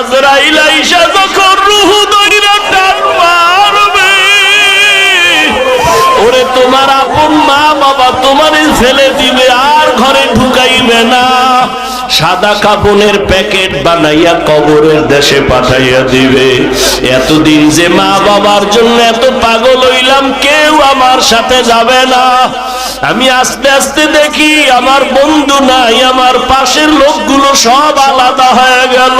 আজরাইল আইসা যখন রূহ দইরা টান মারবে, ওরে তোমার আপন মা বাবা তোমারে ফেলে দিবে, আর ঘরে ঢুকাইবে না, সাদা কাপড়ের প্যাকেট বানাইয়া কবরের দেশে পাঠাইয়া দিবে। এতদিন যে মা বাবার জন্য এত পাগল হইলাম, কেউ আমার সাথে যাবে না। আমি আস্তে আস্তে দেখি আমার বন্ধু নাই, আমার পাশের লোকগুলো সব আলাদা হয়ে গেল।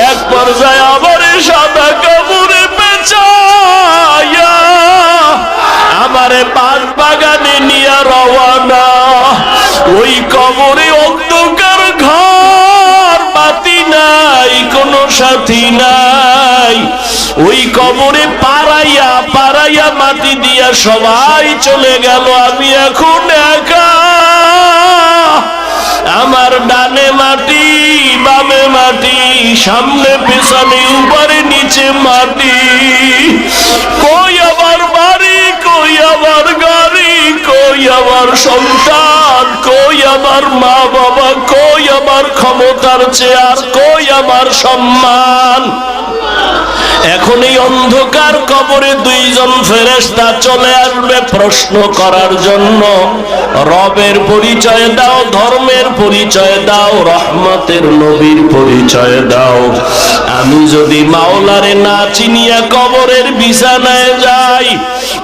এক পর্যায়ে আবার সাদা কাপড়ে পেঁচাইয়া আমারে বাগ বাগানে নিয়ে রওয়ানা। ওই কবরে অন্ধকার ঘর, বাতি নাই, কোনো সাথী নাই। ওই কবরে পাড়াইয়া পাড়াইয়া মাটি দিয়া সবাই চলে গেল, আমি এখন একা। আমার ডানে মাটি, বামে মাটি, সামনে পেছনে উপরে নিচে মাটি। কই আমার বাড়ি, কই আমার গাড়ি, কই আমার সন্তান, কই আমার মা বাবা, কই আমার ক্ষমতার চেয়ার, কই আমার সম্মান। এখন এই অন্ধকার কবরে দুইজন ফেরেশতা চলে আসবে প্রশ্ন করার জন্য। রবের পরিচয় দাও, ধর্মের পরিচয় দাও, রহমতের নবীর পরিচয় দাও। আমি যদি মাওলারে না চিনিয়া কবরের বিছানায় যাই,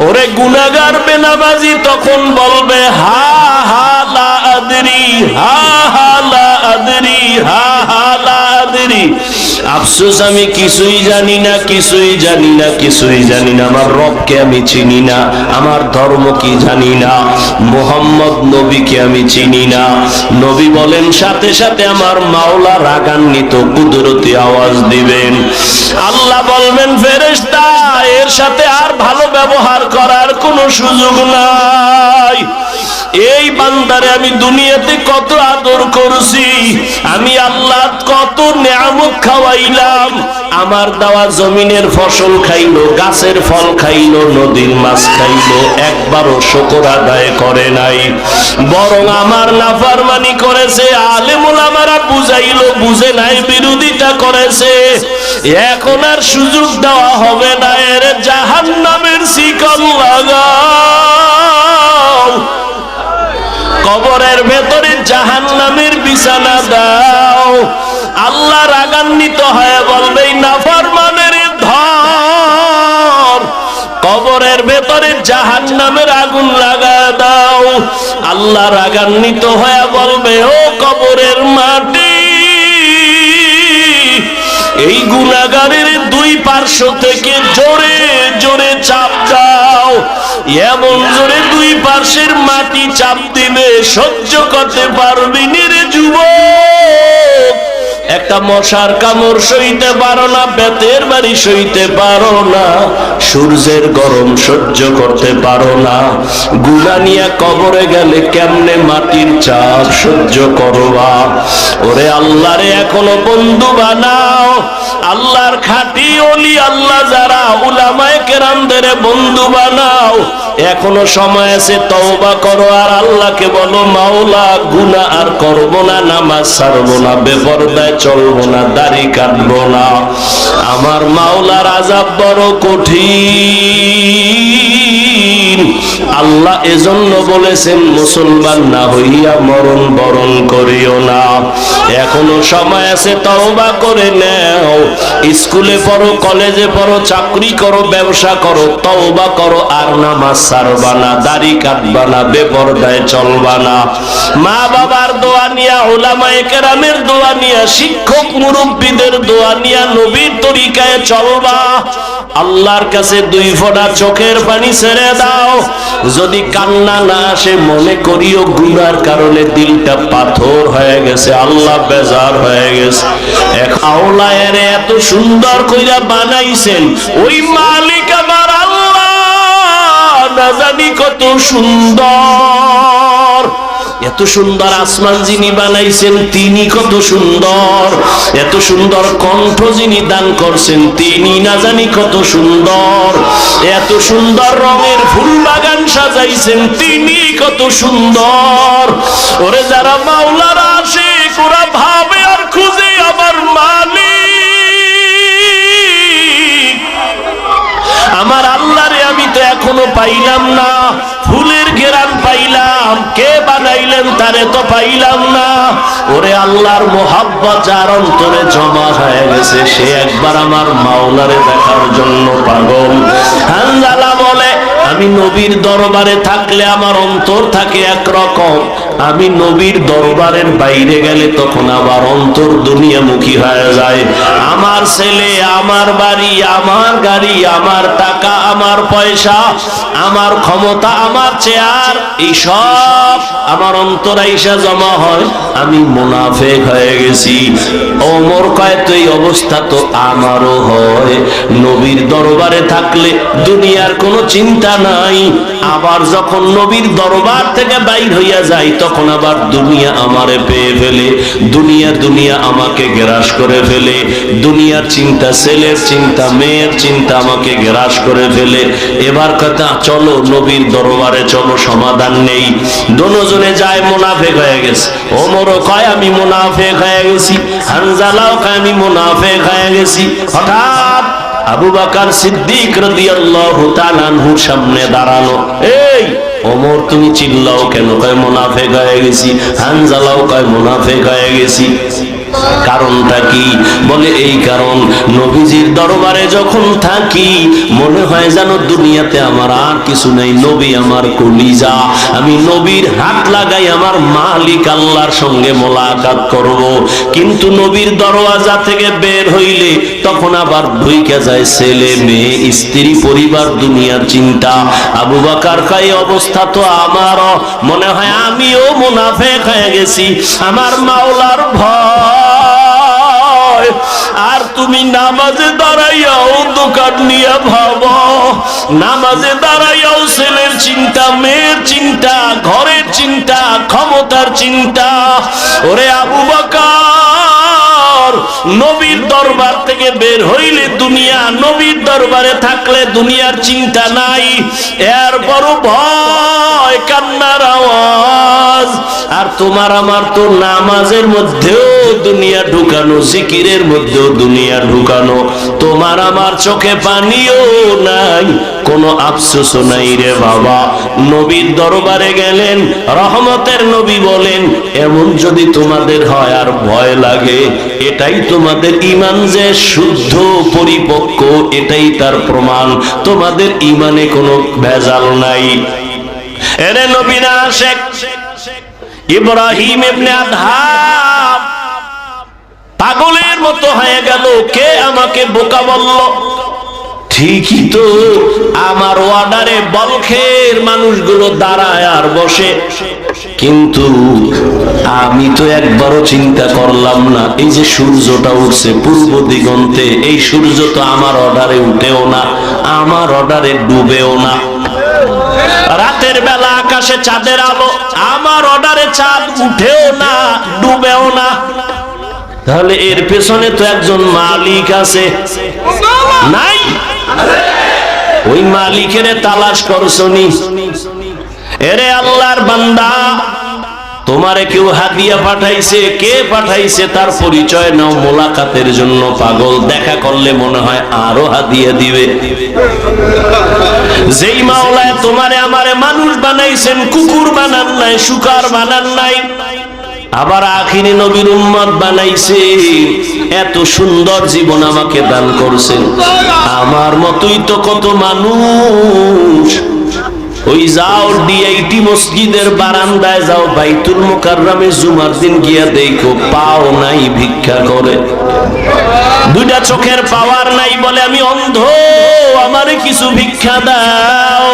ওরে গুনাহগার বেনামাজি তখন বলবে হা হা লা আদরি, হা হা লা আদরি, হা হা লা আদরি। আফসোস আমি কিছুই জানি না, কিছুই জানি না, কিছুই জানি না। আমার রবকে আমি চিনি না, আমার ধর্ম কি জানি না, মুহাম্মদ নবীকে আমি চিনি না। নবী বলেন সাথে সাথে আমার মাওলা রাগান্বিত কুদরতি আওয়াজ দিবেন। আল্লাহ বলবেন ফেরেশতা এর সাথে আর ভালো ব্যবহার করার কোনো সুযোগ নাই। এই বান্দারে আমি দুনিয়াতে কত আদর করছি, আমি আল্লাহ কত নেয়ামত খাওয়াইলাম। আমার দেওয়া জমিনের ফসল খাইলো, গাছের ফল খাইলো, নদীর মাছ খাইলো, একবারও শুকর আদায় করে নাই, বরং আমার নাফরমানি করেছে। আলেম ওলামারা বুঝাইলো, বুঝে নাই, বিরোধিতা করেছে। এখন আর সুযোগ দেওয়া হবে না, এর জাহান্নামের শিকল লাগাও, কবরের ভেতরে জাহান্নামের বিছানা দাও। আল্লাহ রাগান্বিত হয়ে বলবে নাফরমানের ধর, কবরের ভেতরে জাহান্নামের আগুন লাগা দাও। আল্লাহ রাগান্বিত হয়ে বলবে ও কবরের মাটি, এই গুনাহগারের দুই পার্শ্ব থেকে জোরে জোরে চাপ দাও। এমন জোরে দুই পার্শ্বের মাটি চাপ দিবে, সহ্য করতে পারবি রে যুবক। একটা মশার কামড় সইতে পারো না, বেতের বাড়ি সইতে পারো না, সূর্যের গরম সহ্য করতে পারো না। গুনাহ নিয়ে কবরে গেলে কেমনে মাটির চাপ সহ্য করবা? ওরে আল্লাহরে এখনো বন্ধু বানাও, আল্লাহর খাঁটি ওলি আল্লাহ যারা উলামায়ে কেরামদের বন্ধু বানাও। এখনো সময় আছে, তওবা করো আর আল্লাহকে বলো মাওলা গুনাহ আর করব না, নামাজ ছাড়বো না, বেপরদায় চলবো না, দাড়ি কাটবো না। আমার মাওলার আযাব বড় কঠিন। আল্লাহ এজন্য বলেছেন মুসলমান না হইয়া মরণ বরণ করিও না। এখনো সময় আছে, তওবা করে নাও। স্কুলে পড়ো, কলেজে পড়ো, চাকরি করো, ব্যবসা করো, তওবা করো আর নামাজ ছাড়বা না, দাড়ি কাটবা না, বেপরদায় চলবা না। মা বাবার দোয়া নিয়া, উলামায়ে কেরামের দোয়া নিয়া, শিক্ষক মুরব্বীদের দোয়া নিয়া নবীর তরিকায় চলবা। আল্লাহর কাছে দুই ফোঁটা চোখের পানি ছেড়ে দাও। যদি কান্না না আসে মনে করিও গুনার কারণে দিলটা পাথর হয়ে গেছে, আল্লাহ বেজার হয়ে গেছে। এক আওলায়ের এত সুন্দর কইরা বানাইছেন, ওই মালিক আমার আল্লাহ না জানি কত সুন্দর। এত সুন্দর আসমান যিনি বানাইছেন তিনি কত সুন্দর, এত সুন্দর কণ্ঠ যিনি দান করছেন তিনি না জানি কত সুন্দর, এত সুন্দর রঙের ফুল বাগান সাজাইছেন তিনি কত সুন্দর। ওরে যারা মাওলার আশিক ওরা ভাবে আর খুঁজে আমার মালিক পাইলাম না, ফুলের ঘেরান পাইলাম, কে বানাইলেন তারে তো পাইলাম না। ওরে আল্লাহর মোহাব্বত যার অন্তরে জমা হয়ে গেছে, সে একবার আমার মাওলারে দেখার জন্য পাগল। হানজালা বলে, আমি নবীর দরবারে থাকলে আমার অন্তর থাকে একরকম, আমি নবীর দরবারের বাইরে গেলে তখন আবার অন্তর দুনিয়ামুখী হয়ে যায়। আমার ছেলে, আমার বাড়ি, আমার গাড়ি, আমার টাকা, আমার পয়সা, আমার ক্ষমতা, আমার চেয়ার, এই সব আমার অন্তর আইসা জমা হয়, আমি মুনাফিক হয়ে গেছি। ওমর কয়, তো এই অবস্থা তো আমারও হয়। নবীর দরবারে থাকলে দুনিয়ার কোনো চিন্তা নাই, আবার যখন নবীর দরবার থেকে বাইর হইয়া যায় তখন আবার দুনিয়া আমারে পেয়ে ফেলে, দুনিয়া আমাকে গ্রাস করে ফেলে, দুনিয়ার চিন্তা, ছেলের চিন্তা, মেয়ের চিন্তা আমাকে গ্রাস করে ফেলে। এবার কথা, চলো নবীর দরবারে চলো, সমাধান নেই। দুজনে যায়, মুনাফিক হয়ে গেছে। ওমরও কয় আমি মুনাফিক হয়ে গেছি, হানজালাও কয় আমি মুনাফিক হয়ে গেছি। হঠাৎ আবু বকর সিদ্দিক রাদিয়াল্লাহু তাআলা আনহুর সামনে দাঁড়ালো। এই ওমর, তুমি চিল্লাও কেন? কয় মুনাফিক হয়ে গেছি। হানজালাও কয় মুনাফিক হয়ে গেছি। কারণটা কি? বলে এই কারণ, নবীজির দরবারে যখন থাকি মনে হয় যেন দুনিয়াতে আমার আর কিছু নাই, নবী আমার কলিজা, আমি নবীর হাত লাগাই আমার মালিক আল্লাহর সঙ্গে মোলাকাত করব। কিন্তু নবীর দরওয়াজা থেকে বের হইলে তখন আবার ঢুইকা যায় ছেলে, মেয়ে, স্ত্রী, পরিবার, দুনিয়ার চিন্তা। আবু বকর কয়, অবস্থা তো আমারও, মনে হয় আমিও মুনাফিক হয়ে গেছি, আমার মাওলার ভয়। আর তুমি নামাজে দাঁড়াইয়াও দোকান নিয়ে ভাবো, নামাজে দাঁড়াইয়াও ছেলের চিন্তা, মেয়ের চিন্তা, ঘরের চিন্তা, ক্ষমতার চিন্তা। ওরে আবু বকর, নবীর দরবার থেকে বের হইলে দুনিয়া, নবীর দরবারে থাকলে দুনিয়ার চিন্তা নাই, এরপরও ভয়, কান্নার আওয়াজ। আর তোমার আমার তো নামাজের মধ্যেও দুনিয়া ঢুকানো, জিকিরের মধ্যেও দুনিয়া ঢুকানো, তোমার আমার চোখে পানিও নাই, কোনো আফসোসও নাই রে বাবা। নবীর দরবারে গেলেন, রহমতের নবী বলেন, এমন যদি তোমাদের হয় আর ভয় লাগে, এটাই তোমাদের ঈমান যে শুদ্ধ, পরিপক্ক, এটাই তার প্রমাণ, তোমাদের ঈমানে কোনো ভেজাল নাই। এরে নবী না শেখ ইব্রাহিম ইবনে আদহাম পাগলের মতো হয়ে গেল, কে আমাকে বোকা বলল? ঠিকই তো, আমার অর্ডারে বলখের মানুষগুলো দাঁড়ায় আর বসে, কিন্তু আমি তো একবারও চিন্তা করলাম না এই যে সূর্যটা উঠছে পূর্ব দিগন্তে, এই সূর্য তো আমার অর্ডারে উঠেও না, আমার অর্ডারে ডুবেও না। রাতের বেলা আকাশে চাঁদের আলো, আমার অর্ডারে চাঁদ উঠেও না, ডুবেও না। তাহলে এর পেছনে তো একজন মালিক আছে, নাই? ওই মালিকের তালাশ করছনি? এরে আল্লাহর বান্দা, তোমারে কেউ হাদিয়া পাঠাইছে, কে পাঠাইছে তার পরিচয় নাও, মোলাকাতের জন্য পাগল, দেখা করলে মনে হয় আরো হাদিয়া দিবে। যেই মাওলায় তোমারে আমারে মানুষ বানাইছেন, কুকুর বানান নাই, শুকার বানান নাই, আবার আখিরি নবীর উম্মত বানাইছে, এত সুন্দর জীবন আমাকে দান করছেন। আমার মতোই তো কত মানুষ, ওই যাও ডিআইটি মসজিদের বারান্দায় যাও, বাইতুল মুকাররমে জুমার দিন গিয়া দেখো, পাও নাই, ভিক্ষা করে। দুইটা চোখের পাওয়ার নাই, বলে আমি অন্ধ, আমারে কিছু ভিক্ষা দাও।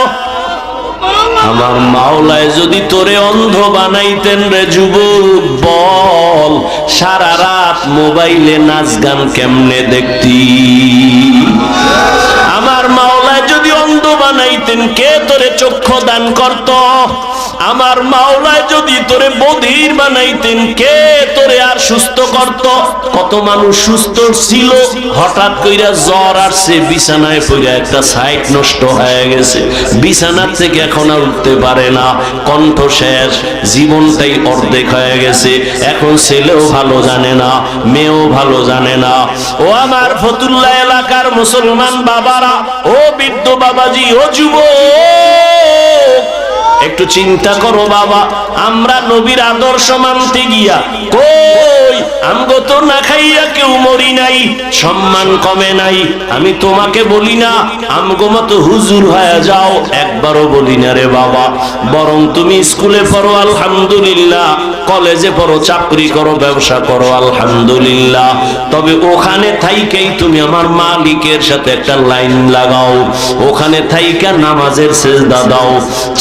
আমার মাওলায় যদি তোরে অন্ধ বানাইতেন রে যুবক, বল সারা রাত মোবাইলে নাচ গান কেমনে দেখতি? আমার মাওলায় যদি অন্ধ বানাইতেন, কে তোরে চক্ষু দান করত? আমার মাওলায় যদি তোরে বধির বানাইতেন, কে তোরে আর সুস্থ করত? কত মানুষ সুস্থ ছিল, হঠাৎ কইরা জ্বর আসছে, বিছানায় পড়ে একটা সাইড নষ্ট হয়ে গেছে, বিছানার থেকে এখন আর উঠতে পারে না, কণ্ঠ শেষ, জীবনটাই অর্ধেক হয়ে গেছে। এখন ছেলেও ভালো জানে না, মেয়েও ভালো জানে না। ও আমার ফতুল্লাহ এলাকার মুসলমান বাবারা, ও বৃদ্ধ বাবাজি, ও যুবক, একটু চিন্তা করো বাবা, আমরা নবীর আদর্শ মানতে গিয়া কই আমগো তো না খাইয়া কেউ মরি নাই, সম্মান কমে নাই। আমি তোমাকে বলি না আমগো মতো হুজুর হয়ে যাও, একবারও বলি না রে বাবা। বরং তুমি স্কুলে পড়ো আলহামদুলিল্লাহ, কলেজে পড়ো, চাকরি করো, ব্যবসা করো আলহামদুলিল্লাহ, তবে ওখানে থাইকেই তুমি আমার মালিকের সাথে একটা লাইন লাগাও, ওখানে থাইকা নামাজের সেজদা দাও।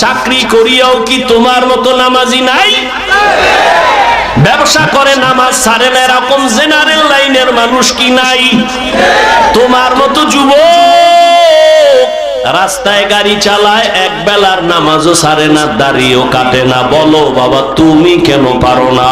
চাকরি করিয়াও কি তোমার মতো নামাজি নাই? ব্যবসা করে নামাজ ছাড়ে না এরকম জেনারেল লাইনের মানুষ কি নাই? তোমার মতো যুবক রাস্তায় গাড়ি চালায়, এক বেলার নামাজও ছাড়ে না, দাড়িও কাটে না। বলো বাবা তুমি কেন পারো না?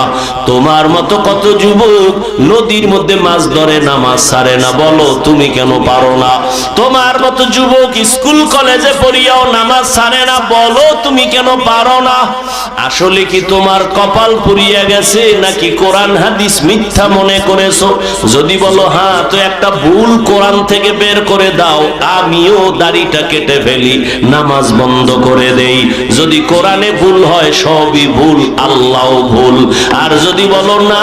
তোমার মতো কত যুবক নদীর মধ্যে মাছ ধরে, নামাজ ছাড়ে না, বলো তুমি কেন পারো না? তোমার মতো যুবক স্কুল কলেজে পড়িয়াও নামাজ ছাড়ে না, বলো তুমি কেন পারো না? আসলে কি তোমার কপাল পুড়িয়া গেছে, নাকি কোরআন হাদিস মিথ্যা মনে করেছো? যদি বলো হ্যাঁ, তো একটা ভুল কোরআন থেকে বের করে দাও, আমিও দাড়িটা কেটে ফেলি, নামাজ বন্ধ করে দেই। যদি কোরআনে ভুল হয় সবই ভুল, আল্লাহও ভুল। আর যদি বলো না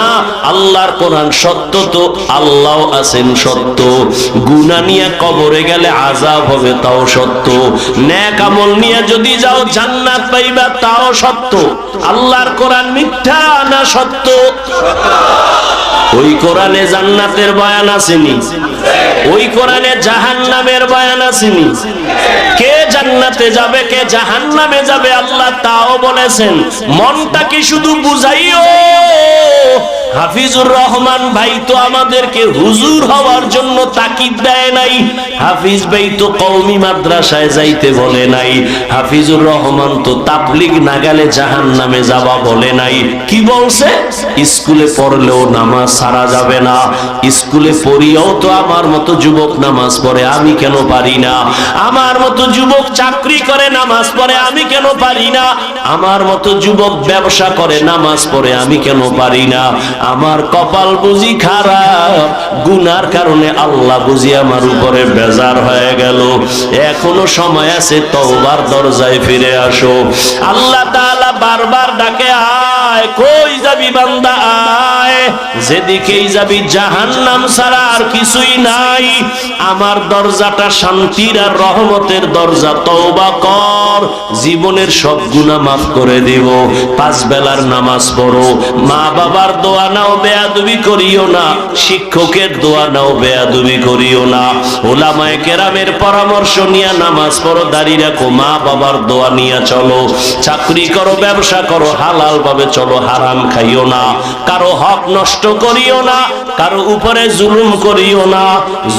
আল্লাহর কোরআন সত্য, তো আল্লাহ আছেন সত্য, গুনাহ নিয়ে কবরে গেলে আযাব হবে তাও সত্য, নেক আমল নিয়ে যদি যাও জান্নাত পাইবা তাও সত্য। আল্লাহর কোরআন মিথ্যা না সত্য? ওই কোরআনে জান্নাতের বয়ান আসেনি, ওই কোরআনে জাহান্নামের বয়ান আসেনি। কে জান্নাতে যাবে, কে জাহান্নামে যাবে আল্লাহ তাও বলেছেন। মনটা কি শুধু বুঝাইও? হাফিজুর রহমান ভাই তো আমাদেরকে হুজুর হওয়ার জন্য তাকিদ দেয় নাই, হাফিজ ভাই তো কওমি মাদ্রাসায় যাইতে বলে নাই, হাফিজুর রহমান তো তাবলীগ না গেলে জাহান্নামে যাবা বলে নাই। কি বলছে? স্কুলে পড়লেও নামাজ ছাড়া যাবে না। স্কুলে পড়িয়াও তো আমার মতো যুবক নামাজ পড়ে, আমি কেন পারি না? আমার মতো যুবক চাকরি করে, নামাজ পড়ে, আমি কেন পারি না? আমার মতো যুবক ব্যবসা করে, নামাজ পড়ে, আমি কেন পারি না? আমার কপাল বুঝি খারাপ, গুনার কারণে আল্লাহ বুঝি আমার উপরে বেজার হয়ে গেল। এখনো সময় আছে, তওবার দরজায় ফিরে আসো। আল্লাহ তাআলা বারবার ডাকে, আয়, কই যাবি বান্দা আয়, যেদিকেই যাবি জাহান্নাম ছাড়া আর কিছুই নাই। আমার দরজাটা শান্তির আর রহমতের দরজা, তওবা কর, জীবনের সব গুনাহ মাফ করে দিব। 5 বেলার নামাজ পড়ো, মা বাবার দোয়া নাও, বেয়াদবি করিও না, শিক্ষকের দোয়া নাও, বেয়াদবি করিও না, ওলামায়ে কেরামের পরামর্শ নিয়ে নামাজ পড়ো, দাড়ি রাখো, মা বাবার দোয়া নিয়ে চলো, চাকরি করো, ব্যবসা করো, হালাল ভাবে চলো, হারাম খাইও না, কারো হক নষ্ট করিও না, কারো উপরে জুলুম করিও না।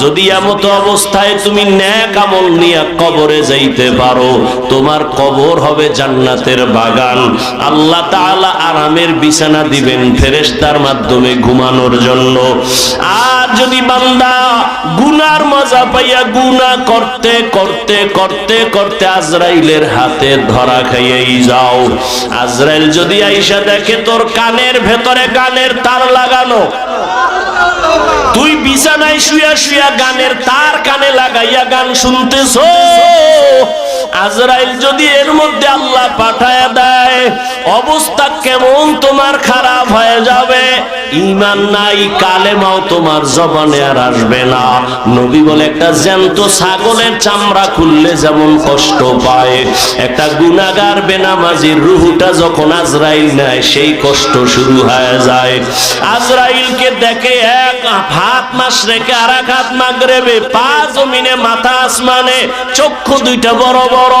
যদি এমত অবস্থায় তুমি নেক আমল নিয়ে কবরে যাইতে পারো, তোমার কবর হবে জান্নাতের বাগান। আল্লাহ তাআলা আরামের বিছানা দিবেন ফেরেশতার মাধ্যমে ঘুমানোর জন্য। আর যদি বান্দা গুনার মজা পাইয়া গুনাহ করতে করতে করতে করতে আজরাইলের হাতে ধরা খাইয়াই যাও, আজরাইল যদি আইসা দেখে তোর কানের ভেতরে গানের তার লাগানো, তুই বিছানায় শুয়া শুয়া গানের তার কানে লাগাইয়া গান শুনতেছো, আজরাইল যদি এর মধ্যে আল্লাহ পাঠায়া দেয়, অবস্থা কেমন তোমার খারাপ হয়ে যাবে। ঈমান নাই, কালেমাও তোমার জবানে আর আসবে না। নবী বলে, একটা জ্যান্ত ছাগলের চামড়া খুললে যেমন কষ্ট পায়, একটা গুনাহগার বেনামাজির রূহটা যখন আজরাইল নেয়, সেই কষ্ট শুরু হয়ে যায়। আজরাইলকে দেখে এক হাত মাশরিকে আর এক হাত মাগরিবে, পা জমিনে মাথা আসমানে, চক্ষু দুইটা বড় বড়।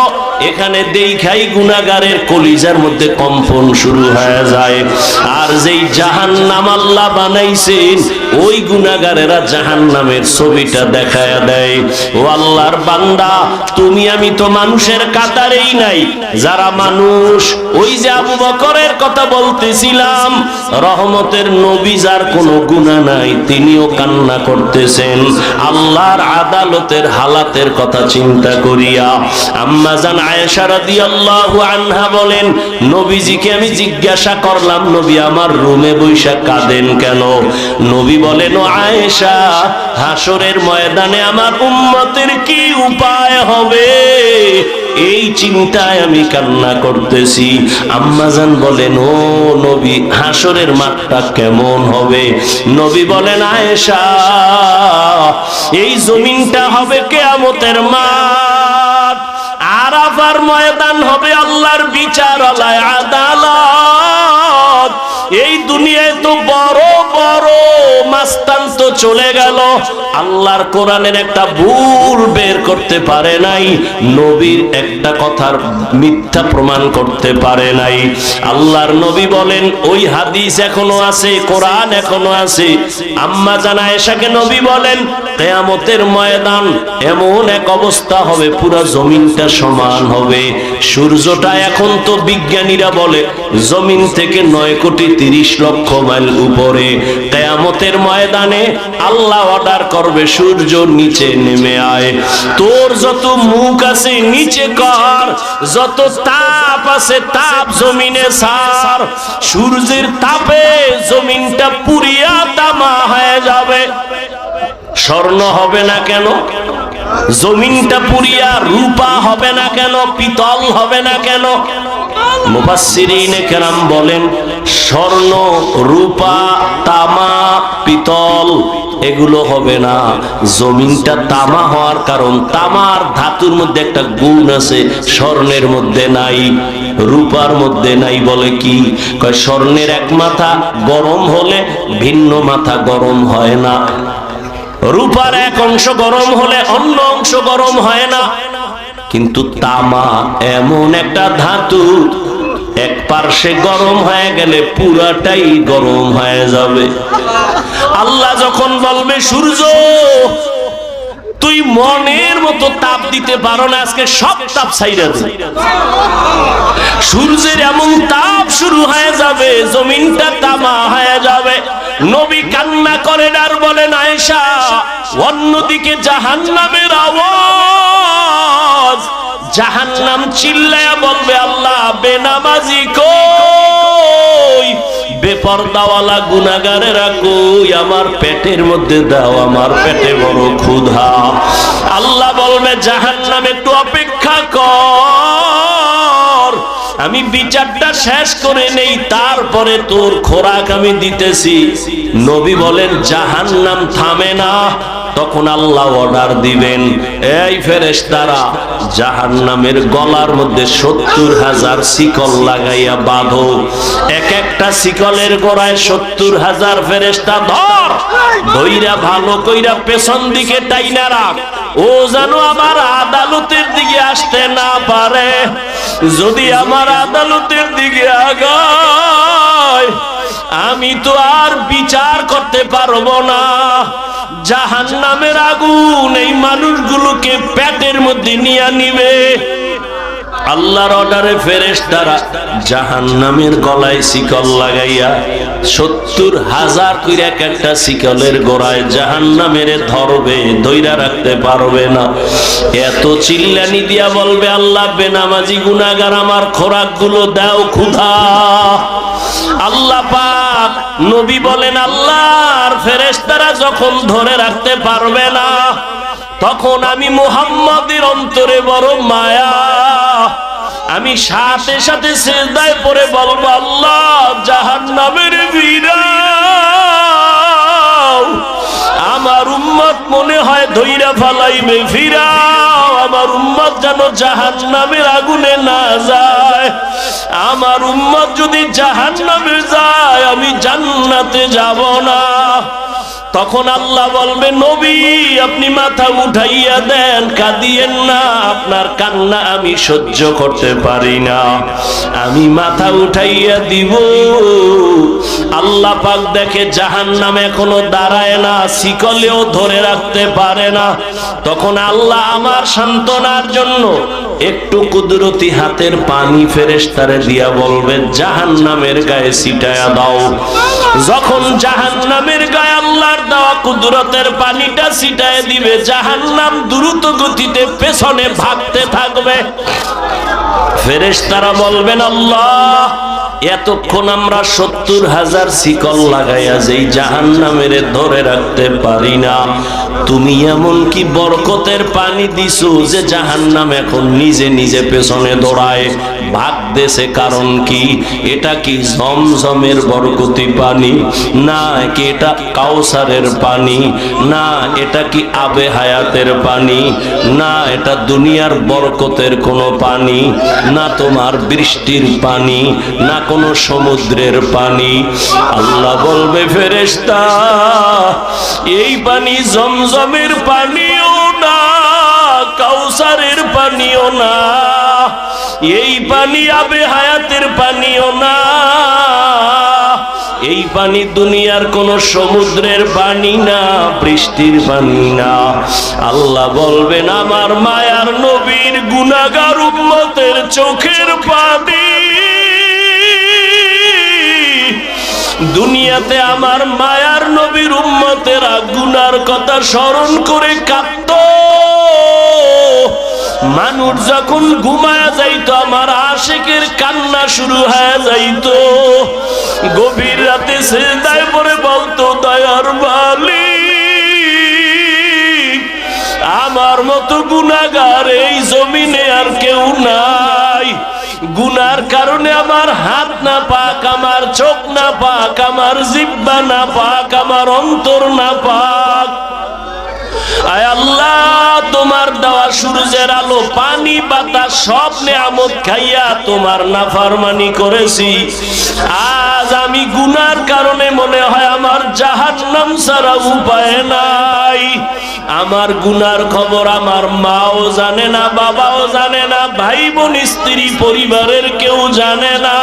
এখানে দেখাই গুনাহগারের কলিজার মধ্যে কম্পন শুরু হয়ে যায়। আর যেই জাহান্নাম আল্লাহ বানাইছেন, ওই গুনাহগারেরা জাহান্নামের ছবিটা দেখায়া দেয়। ও আল্লাহর বান্দা, তুমি আমি তো মানুষের কাতারেই নাই যারা মানুষ। ওই যে আবু বকরের কথা বলতেছিলাম, রহমতের নবী যার কোনো গুনাহ নাই, তিনিও কান্না করতেছেন আল্লাহর আদালতের হালাতের কথা চিন্তা করিয়া। আম্মা জান আয়েশা রাদিয়াল্লাহু আনহা বলেন, নবীজিকে আমি জিজ্ঞাসা করলাম, নবী আমার রুমে বৈশা কাঁদেন কেন? নবী বলেন, ও আয়েশা, হাসরের ময়দানে আমার উম্মতের কি উপায় হবে এই চিন্তায় আমি কান্না করতেছি। আম্মাজান বলেন, ও নবী, হাসরের মাঠটা কেমন হবে? নবী বলেন, আয়েশা, এই জমিনটা হবে কিয়ামতের মাঠ, আরাফার ময়দান হবে আল্লাহর বিচারালয়, আদালত। এই দুনিয়ায় তো বড় বড় মাস্তান তো চলে গেল, আল্লাহর কোরআনের একটা ভুল বের করতে পারে নাই, নবীর একটা কথার মিথ্যা প্রমাণ করতে পারে নাই। আল্লাহর নবী বলেন, ওই হাদিস এখনো আছে, কোরআন এখনো আছে। আম্মা জান আয়েশাকে নবী বলেন, কিয়ামতের ময়দান এমন এক অবস্থা হবে, পুরো জমিনটা সমান হবে। সূর্যটা এখন তো বিজ্ঞানীরা বলে জমিন থেকে 9,30,00,000 মাইল উপরে। কিয়ামতের ময়দানে আল্লাহ অর্ডার করবে, সূর্য নিচে নেমে আয়, তোর যত মুখ আছে নিচে কর, যত তাপ আছে তাপ জমিনে ছাড়। সূর্যের তাপে জমিনটা পুরিয়া তামা হয়ে যাবে। স্বর্ণ হবে না কেন? জমিনটা পুরিয়া রূপা হবে না কেন? পিতল হবে না কেন? মুফাসসিরিনে কেরাম বলেন, স্বর্ণ, রূপা, তামা, পিতল এগুলো হবে না। জমিনটা তামা হওয়ার কারণ, তামার ধাতুর মধ্যে একটা গুণ আছে, স্বর্ণের মধ্যে নাই, রূপার মধ্যে নাই। বলে কি? কয় স্বর্ণের এক মাথা গরম হলে ভিন্ন মাথা গরম হয় না, রূপার এক অংশ গরম হলে অন্য অংশ গরম হয় না। কিন্তু তামা এমন একটা ধাতু, এক পার্শ্বে গরম হয়ে গেলে পুরাটাই গরম হয়ে যাবে। আল্লাহ যখন বলবে, সূর্য তুই মনের মতো তাপ দিতে পারো না, আজকে সব তাপ ছাইরা দে, সূর্যের এমন তাপ শুরু হয়ে যাবে, জমিনটা তামা হয়ে যাবে। নবী কান্না করেন আর বলেন, আয়েশা, অন্যদিকে জাহান্নামের আওয়াজ, জাহান্নাম চিল্লায়া বলবে, আল্লাহ বেনামাজি কই, বেপরদাওয়ালা গুনাহগারেরা কই, আমার পেটের মধ্যে দাও, আমার পেটে বড় ক্ষুধা। আল্লাহ বলবে, জাহান্নাম একটু অপেক্ষা কর, আমি বিচারটা শেষ করে নেই, তারপরে তোর খোরাক আমি দিতেছি। নবী বলেন, জাহান্নাম থামে না। তখন আল্লাহ অর্ডার দিবেন, এই ফেরেশতারা জাহান্নামের গলার মধ্যে 70,000 শিকল লাগাইয়া বাঁধো, এক একটা শিকলের গোড়ায় 70,000 ফেরেশতা ধর, ধইরা ভালো কইরা পেছন দিকে টাইনা রাখ, ও যেন আমার আদালতের দিকে আসতে না পারে। যদি আমার আদালতের দিকে আগায়, আমি তো আর বিচার করতে পারবো না। জাহান্নামের আগুন এই মানুষগুলোকে পেটের মধ্যে নিয়ে নিবে। আল্লাহর অর্ডারে ফেরেশতারা জাহান্নামের গলায় শিকল লাগাইয়া 70,000 কইরা একটা শিকলের গোড়ায় জাহান্নামের ধরবে, ধইরা রাখতে পারবে না। এত চিল্লানি দিয়া বলবে, আল্লাহ বেনামাজি গুনাহগার আমার খোরাকগুলো দাও, ক্ষুধা। আল্লাহ পাক নবী বলেন, আল্লাহর ফেরেশতারা যখন ধরে রাখতে পারবে না, তখন আমি মুহাম্মাদের অন্তরে বড় মায়া, আমি সাথে সাথে সিজদায় পড়ে বলবো, আল্লাহ জাহান্নামের ফিরাও, আমার উম্মত মনে হয় ধইরা ফালাইবে, ফিরাও, আমার উম্মত যেন জাহান্নামের আগুনে না যায়। আমার উম্মত যদি জাহান্নামে যায়, আমি জান্নাতে যাব না। তখন আল্লাহ বলবে, নবী আপনি মাথা উঠাইয়া দেন, কাঁদিয়েন না, আপনার কান্না আমি সহ্য করতে পারি না। আমি মাথা উঠাইয়া দিব। আল্লাহ পাক দেখে জাহান্নাম এখনো দাঁড়ায় না, শিকলেও ধরে রাখতে পারে না। তখন আল্লাহ আমার সান্ত্বনার জন্য একটু কুদরতি হাতের পানি ফেরেশতারে দিয়া বলবে, জাহান্নামের গায়ে ছিটায়া দাও। যখন জাহান্নামের গায়ে আল্লাহর দেওয়া কুদরতের পানিটা ছিটায় দিবে, জাহান্নাম দ্রুত গতিতে পেছনে ভাগতে থাকবে। ফেরেশতারা বলবেন, আল্লাহ এতক্ষণ আমরা 70,000 শিকল লাগাইয়া যেই জাহান্নামের ধরে রাখতে পারি না, তুমি এমন কি বরকতের পানি দিছো যে জাহান্নাম এখন নিজে নিজে পেছনে দৌড়ায় ভাগতেছে? কারণ কি? এটা কি জমজমের বরকতি পানি? না কি এটা কাউসারের পানি? না এটা কি আবে হায়াতের পানি? না এটা দুনিয়ার বরকতের কোনো পানি? না তোমার বৃষ্টির পানি? না কোনো সমুদ্রের পানি? আল্লাহ বলবে, ফেরেশতা এই পানি জমজমের পানিও না, কাউসারের পানিও না, এই পানি আবে হায়াতের পানিও না, এই পানি দুনিয়ার কোন সমুদ্রের পানি না, বৃষ্টির পানি না। আল্লাহ বলবেন, আমার মায়ার নবীর গুনাহগার উম্মতের চোখের পানি। দুনিয়াতে আমার মায়ার নবীর উম্মতেরা গুনার কথা স্মরণ করে কাঁদত। মানুষ যখন ঘুমায়া যাইতো, আমার আশিকের কান্না শুরু হয়ে যাইতো। গভীর রাতে সিজদায় পড়ে বলতো, দয়ার মালিক আমার মতো গুনাহগার এই জমিনে আর কেউ নাই। গুনার কারণে আমার হাত না পাক, আমার চোখ না পাক, আমার জিহ্বা না পাক, আমার অন্তর না পাক। আয় আল্লাহ, তোমার দেওয়া সূর্যের আলো, পানি, বাতাস সব নেয়ামত খাইয়া তোমার নাফরমানি করেছি। আজ আমি গুনার কারণে মনে হয় আমার জাহান্নাম ছাড়া উপায় নাই। আমার গুনার খবর আমার মাও জানে না, বাবাও জানে না, ভাই বোন স্ত্রী পরিবারের কেউ জানে না।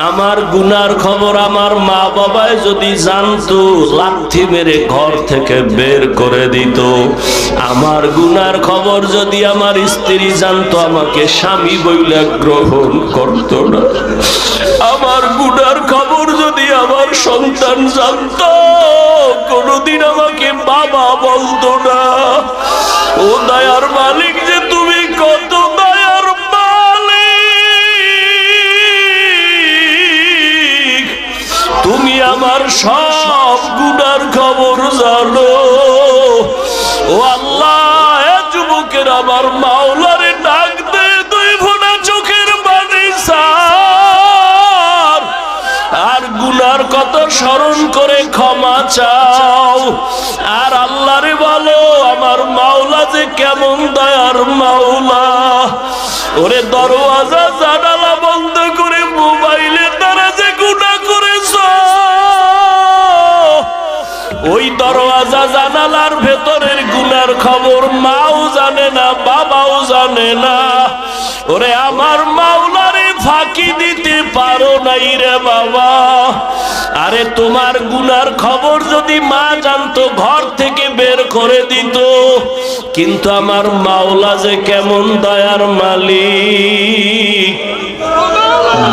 আমার গুনার খবর আমার মা বাবায় যদি জানতো, লাথি মেরে ঘর থেকে বের করে দিত। আমার গুনার খবর যদি আমার স্ত্রী জানতো, আমাকে স্বামী বইলে গ্রহণ করতো না। আমার গুনার খবর যদি আমার সন্তান জানতো, কোনদিন আমাকে বাবা বলতো না। ও দয়ার মালিক যে তুমি কত দয়ার মালিক, তুমি আমার সব গুনার খবর জানো। ও আল্লাহ, এ যুবকের আমার মাওলারে ডাক দে, দুই ফোঁটা চোখের পানি ছাড়, আর গুনার কত স্মরণ করে ক্ষমা চাও। আর আল্লাহরে বলো, আমার মাওলা যে কেমন দয়ার মাওলা। ওরে দরওয়াজা জানালা বন্ধ করে মোবাইলের দ্বারা যে গুনাহ করেছ, ওই দরওয়াজা জানালার ভেতরের গুনার খবর মাও জানে না, বাবাও জানে না। ওরে আমার মাওলারে ফাঁকি দিতে পারো নাই রে বাবা। আরে তোমার গুনার খবর যদি মা জানতো, ঘর থেকে বের করে দিত। কিন্তু আমার মাওলা যে কেমন দয়ার মালিক,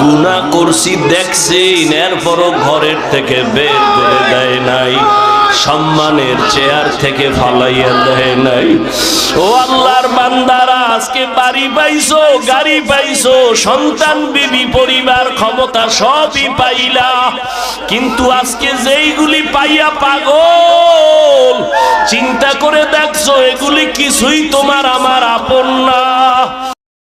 গুনাহ করছি দেখছি, এরপরও ঘরের থেকে বের করে দেয় নাই, সম্মানের চেয়ার থেকে ফালাইয়া দেয় নাই। ও আল্লাহর বান্দারা, আজকে বাড়ি পাইছো, গাড়ি পাইছো, সন্তান, বিবি, পরিবার, ক্ষমতা সবই পাইলা, কিন্তু আজকে যেইগুলি পাইয়া পাগল, চিন্তা করে দেখছো এগুলি কিছুই তোমার আমার আপন না।